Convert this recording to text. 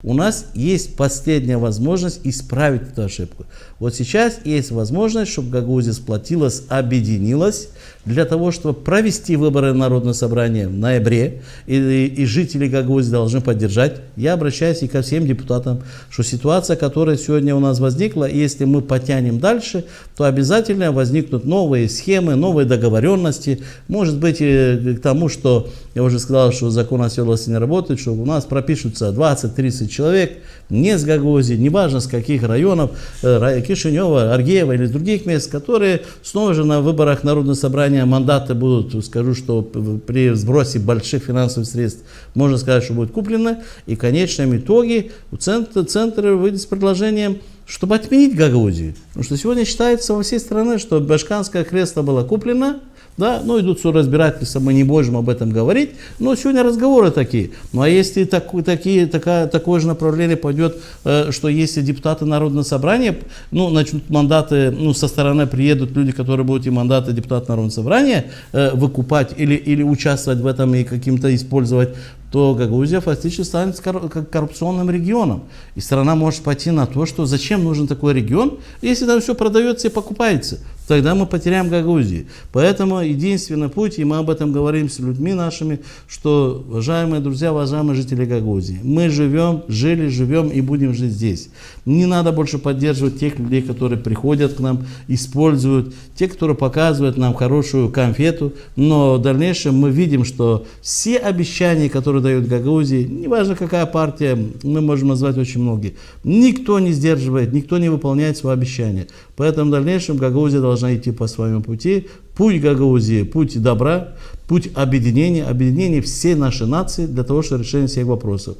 У нас есть последняя возможность исправить эту ошибку. Вот сейчас есть возможность, чтобы Гагаузия сплотилась, объединилась для того, чтобы провести выборы Народного собрания в ноябре. И жители Гагаузии должны поддержать. Я обращаюсь и ко всем депутатам, что ситуация, которая сегодня у нас возникла, если мы потянем дальше, то обязательно возникнут новые схемы, новые договоренности. Может быть, к тому, что я уже сказал, что закон о селах не работает, что у нас пропишутся 20-30 человек не с Гагаузии, неважно с каких районов, Кишинева, Аргеева или других мест, которые снова же на выборах Народного собрания мандаты будут, скажу, что при сбросе больших финансовых средств, можно сказать, что будет куплено. И в конечном итоге центр выйдет с предложением, чтобы отменить Гагаузию. Потому что сегодня считается во всей стране, что Башканское кресло было куплено. Да, ну идут разбирательства, мы не можем об этом говорить, но сегодня разговоры такие. Ну а если такое же направление пойдет, что если депутаты Народного собрания, начнут мандаты, со стороны приедут люди, которые будут и мандаты депутата Народного собрания выкупать или участвовать в этом и каким-то использовать, то Гагаузия фактически станет коррупционным регионом. И страна может пойти на то, что зачем нужен такой регион, если там все продается и покупается. Тогда мы потеряем Гагаузию. Поэтому единственный путь, и мы об этом говорим с людьми нашими, что, уважаемые друзья, уважаемые жители Гагаузии, мы живем и будем жить здесь. Не надо больше поддерживать тех людей, которые приходят к нам, используют, те, которые показывают нам хорошую конфету, но в дальнейшем мы видим, что все обещания, которые дают Гагаузии, неважно какая партия, мы можем назвать очень многие, никто не сдерживает, никто не выполняет свои обещания. Поэтому в дальнейшем Гагаузия должна идти по своему пути. Путь Гагаузии, путь добра, путь объединения всей нашей нации для того, чтобы решение всех вопросов.